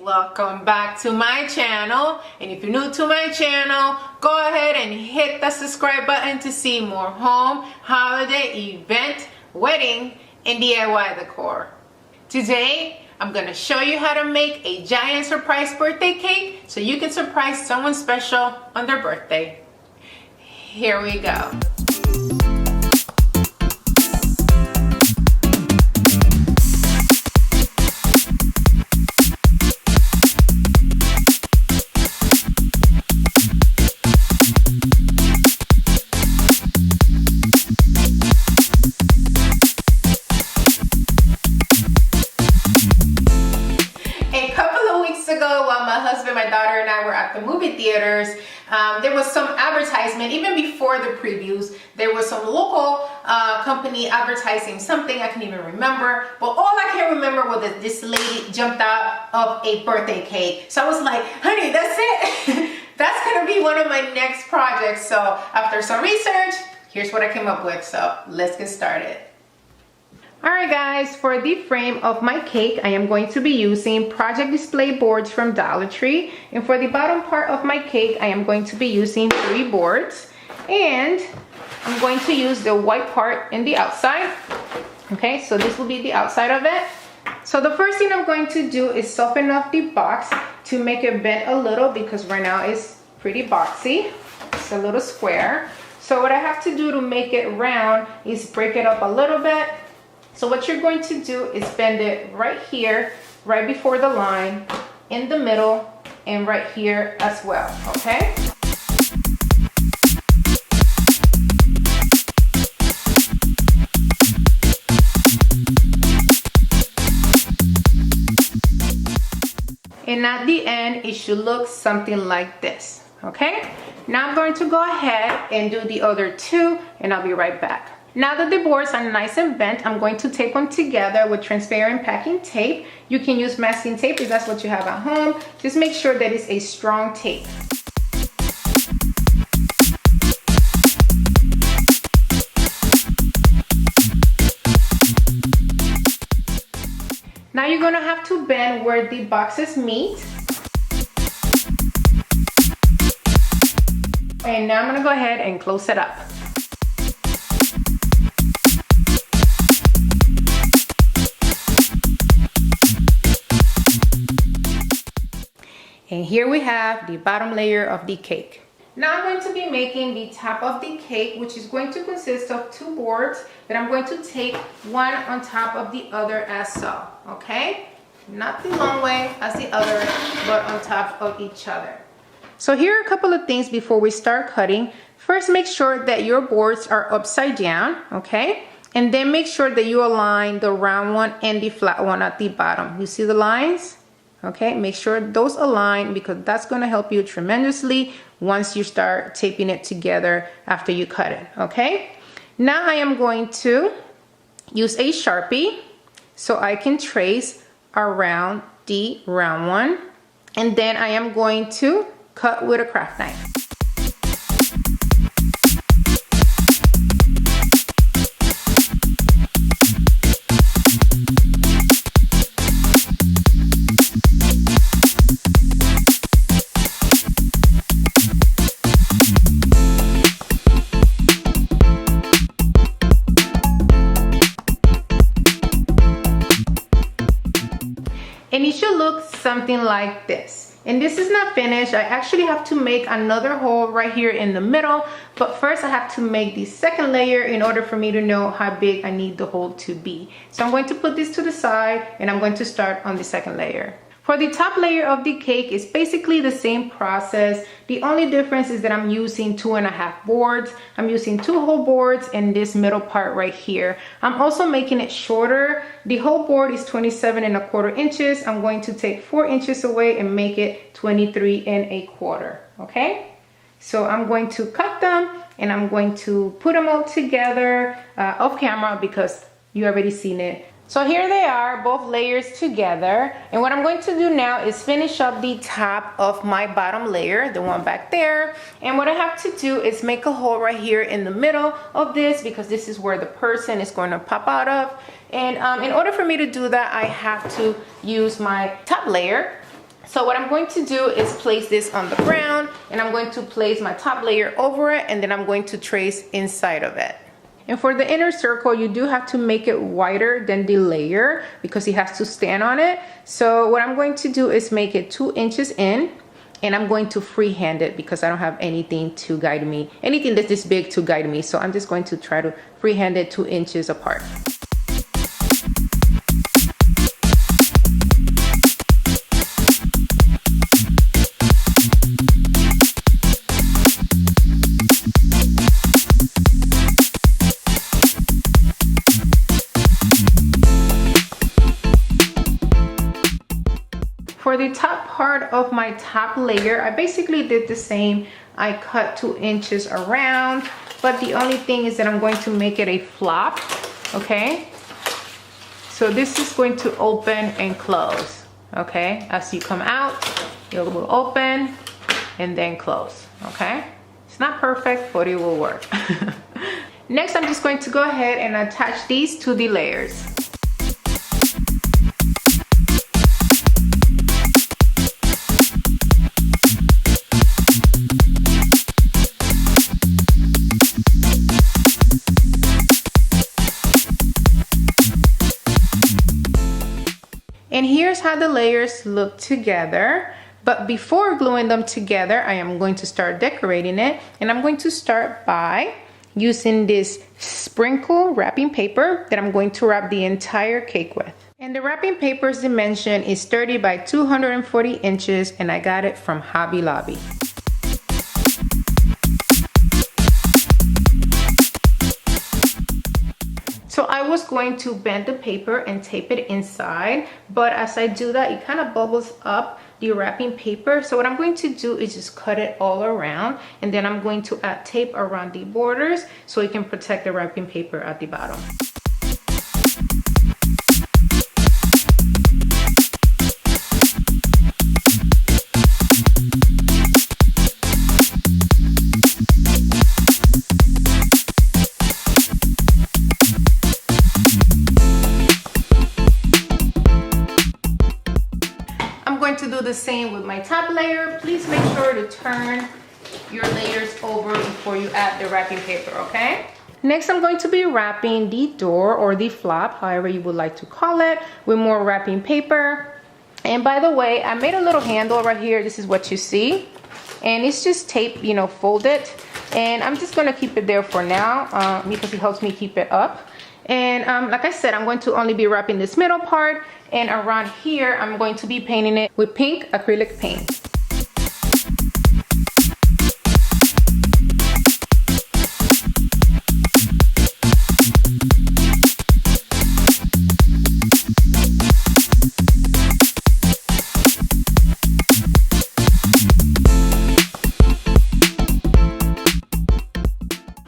Welcome back to my channel, and if you're new to my channel, go ahead and hit the subscribe button to see more home, holiday, event, wedding, and DIY decor. Today I'm going to show you how to make a giant surprise birthday cake so you can surprise someone special on their birthday. Here we go. My daughter and I were at the movie theaters. There was some advertisement, even before the previews, there was some local company advertising something, I can't even remember, but all I can remember was that this lady jumped out of a birthday cake. So I was like, honey, that's it. That's gonna be one of my next projects. So after some research, here's what I came up with. So let's get started. Alright guys, for the frame of my cake, I am going to be using project display boards from Dollar Tree. And for the bottom part of my cake, I am going to be using 3 boards. And I'm going to use the white part in the outside. Okay, so this will be the outside of it. So the first thing I'm going to do is soften up the box to make it bend a little, because right now it's pretty boxy. It's a little square. So what I have to do to make it round is break it up a little bit. So what you're going to do is bend it right here, right before the line, in the middle, and right here as well, okay? And at the end, it should look something like this, okay? Now I'm going to go ahead and do the other 2, and I'll be right back. Now that the boards are nice and bent, I'm going to tape them together with transparent packing tape. You can use masking tape if that's what you have at home. Just make sure that it's a strong tape. Now you're gonna have to bend where the boxes meet. And now I'm gonna go ahead and close it up. And here we have the bottom layer of the cake. Now I'm going to be making the top of the cake, which is going to consist of 2 boards that I'm going to tape one on top of the other as so, okay? Not the long way as the other, but on top of each other. So here are a couple of things before we start cutting. First, make sure that your boards are upside down, okay? And then make sure that you align the round one and the flat one at the bottom. You see the lines? Okay, make sure those align, because that's going to help you tremendously once you start taping it together after you cut it, okay? Now I am going to use a Sharpie so I can trace around the round one, and then I am going to cut with a craft knife. And it should look something like this. And this is not finished. I actually have to make another hole right here in the middle. But first I have to make the second layer in order for me to know how big I need the hole to be. So I'm going to put this to the side, and I'm going to start on the second layer. For the top layer of the cake, it's basically the same process. The only difference is that I'm using 2.5 boards. I'm using 2 whole boards and this middle part right here. I'm also making it shorter. The whole board is 27.25 inches. I'm going to take 4 inches away and make it 23.25, okay? So I'm going to cut them, and I'm going to put them all together off camera because you already seen it. So here they are, both layers together. And what I'm going to do now is finish up the top of my bottom layer, the one back there. And what I have to do is make a hole right here in the middle of this, because this is where the person is going to pop out of. And in order for me to do that, I have to use my top layer. So what I'm going to do is place this on the ground, and I'm going to place my top layer over it, and then I'm going to trace inside of it. And for the inner circle, you do have to make it wider than the layer because it has to stand on it. So what I'm going to do is make it 2 inches in, and I'm going to freehand it because I don't have anything to guide me, anything that's this big to guide me. So I'm just going to try to freehand it 2 inches apart. For the top part of my top layer, I basically did the same. I cut 2 inches around, but the only thing is that I'm going to make it a flop, okay? So this is going to open and close, okay? As you come out, it will open and then close, okay? It's not perfect, but it will work. Next, I'm just going to go ahead and attach these to the layers. And here's how the layers look together. But before gluing them together, I am going to start decorating it. And I'm going to start by using this sprinkle wrapping paper that I'm going to wrap the entire cake with. And the wrapping paper's dimension is 30 by 240 inches, and I got it from Hobby Lobby. So I was going to bend the paper and tape it inside, but as I do that, it kind of bubbles up the wrapping paper. So what I'm going to do is just cut it all around, and then I'm going to add tape around the borders so it can protect the wrapping paper at the bottom. To do the same with my top layer. Please make sure to turn your layers over before you add the wrapping paper, okay? Next, I'm going to be wrapping the door or the flap, however you would like to call it, with more wrapping paper. And by the way, I made a little handle right here. This is what you see, and it's just tape, you know, folded, and I'm just going to keep it there for now because it helps me keep it up. And like I said, I'm going to only be wrapping this middle part, and around here I'm going to be painting it with pink acrylic paint.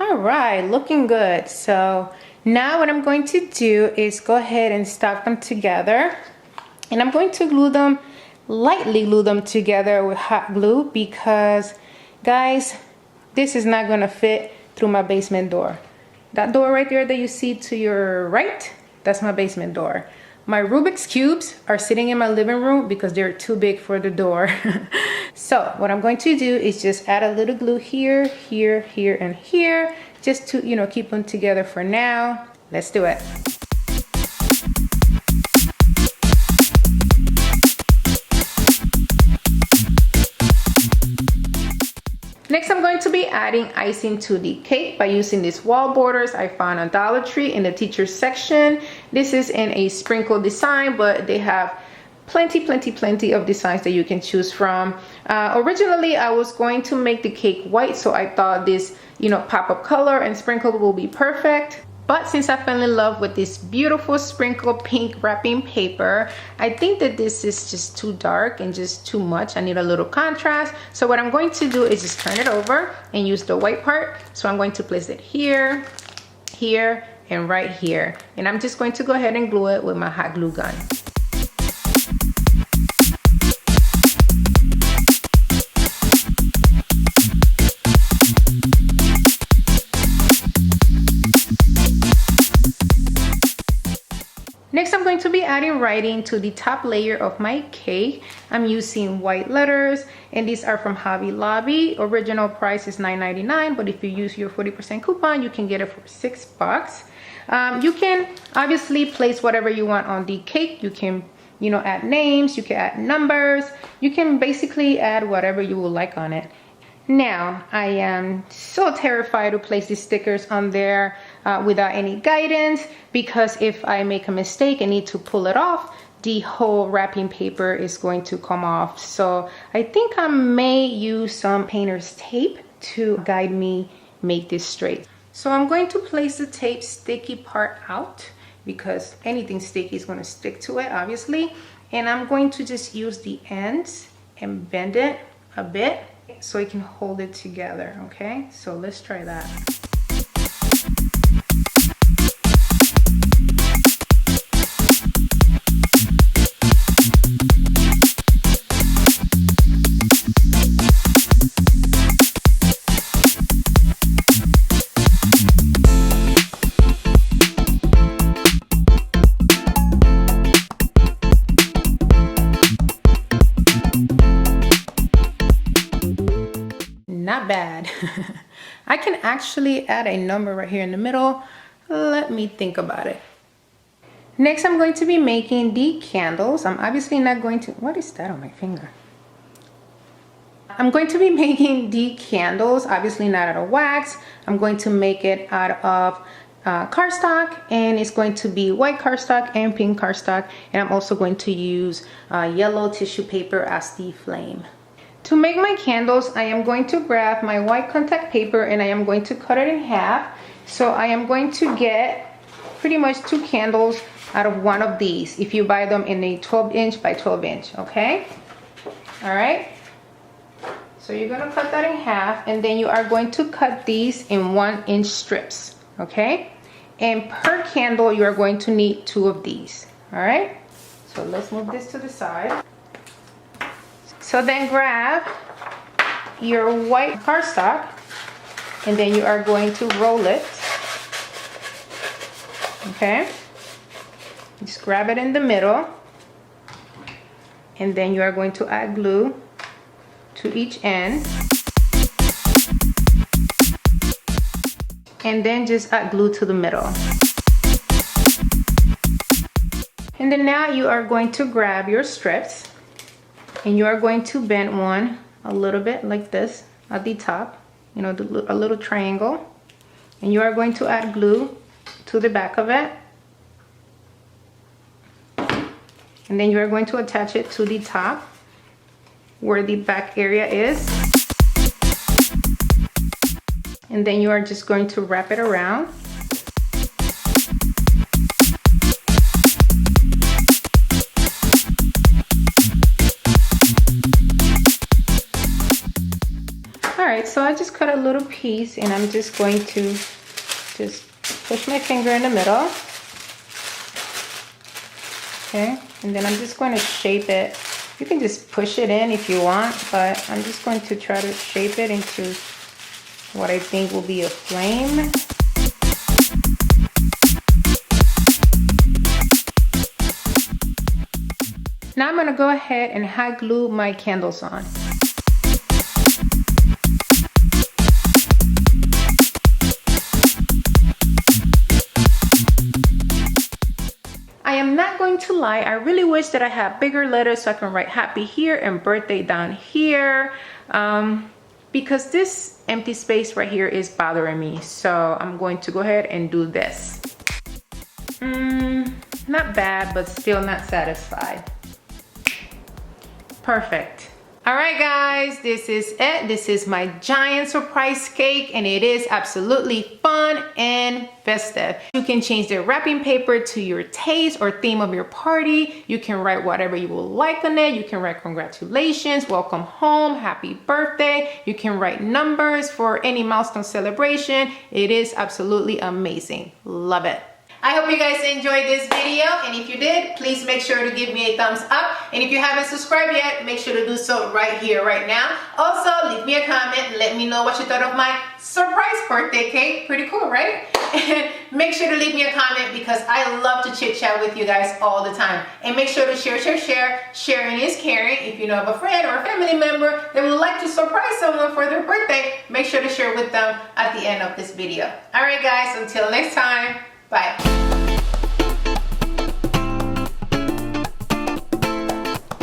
All right, looking good. So now what I'm going to do is go ahead and stack them together, and I'm going to glue them, lightly glue them together with hot glue, because guys, this is not going to fit through my basement door. That door right there that you see to your right, that's my basement door. My Rubik's cubes are sitting in my living room because they're too big for the door. So what I'm going to do is just add a little glue here, here, here, and here, just to, you know, keep them together for now. Let's do it. Next, I'm going to be adding icing to the cake by using these wall borders I found on Dollar Tree in the teacher's section. This is in a sprinkle design, but they have plenty of designs that you can choose from. Originally, I was going to make the cake white, so I thought this, you know, pop-up color and sprinkle will be perfect. But since I fell in love with this beautiful sprinkle pink wrapping paper, I think that this is just too dark and just too much. I need a little contrast. So what I'm going to do is just turn it over and use the white part. So I'm going to place it here, here, and right here. And I'm just going to go ahead and glue it with my hot glue gun. Next, I'm going to be adding writing to the top layer of my cake. I'm using white letters, and these are from Hobby Lobby. Original price is $9.99, but if you use your 40% coupon, you can get it for $6. You can obviously place whatever you want on the cake. You can, you know, add names, you can add numbers, you can basically add whatever you would like on it. Now, I am so terrified to place these stickers on there without any guidance, because if I make a mistake and need to pull it off, the whole wrapping paper is going to come off. So I think I may use some painter's tape to guide me make this straight. So I'm going to place the tape sticky part out, because anything sticky is going to stick to it, obviously. And I'm going to just use the ends and bend it a bit so it can hold it together. Okay, so let's try that. Not bad. I can actually add a number right here in the middle. Let me think about it. Next, I'm going to be making the candles. I'm obviously not going to, what is that on my finger? I'm going to be making the candles, obviously not out of wax. I'm going to make it out of cardstock, and it's going to be white cardstock and pink cardstock. And I'm also going to use yellow tissue paper as the flame. To make my candles, I am going to grab my white contact paper and I am going to cut it in half. So I am going to get pretty much 2 candles out of one of these, if you buy them in a 12-inch by 12-inch, okay? All right. So you're gonna cut that in half, and then you are going to cut these in 1-inch strips, okay? And per candle, you are going to need 2 of these, all right? So let's move this to the side. So then grab your white cardstock, and then you are going to roll it, okay? Just grab it in the middle, and then you are going to add glue to each end, and then just add glue to the middle. And then now you are going to grab your strips, and you are going to bend one a little bit like this at the top, you know, a little triangle, and you are going to add glue to the back of it, and then you are going to attach it to the top where the back area is, and then you are just going to wrap it around. Alright, so I just cut a little piece, and I'm just going to just push my finger in the middle. Okay, and then I'm just going to shape it. You can just push it in if you want, but I'm just going to try to shape it into what I think will be a flame. Now I'm going to go ahead and hot glue my candles on. I am not going to lie, I really wish that I had bigger letters so I can write happy here and birthday down here, because this empty space right here is bothering me. So I'm going to go ahead and do this. Not bad, but still not satisfied. Perfect. All right, guys, this is it. This is my giant surprise cake, and it is absolutely fun and festive. You can change the wrapping paper to your taste or theme of your party. You can write whatever you will like on it. You can write congratulations, welcome home, happy birthday. You can write numbers for any milestone celebration. It is absolutely amazing. Love it. I hope you guys enjoyed this video, and if you did, please make sure to give me a thumbs up. And if you haven't subscribed yet, make sure to do so right here, right now. Also, leave me a comment and let me know what you thought of my surprise birthday cake. Pretty cool, right? And make sure to leave me a comment because I love to chit chat with you guys all the time. And make sure to share. Sharing is caring. If you know of a friend or a family member that would like to surprise someone for their birthday, make sure to share with them at the end of this video. All right, guys, until next time. Bye.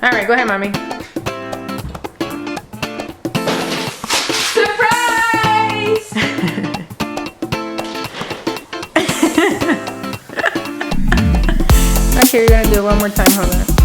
All right, go ahead, mommy. Surprise! Okay, you're gonna do it one more time. Hold on.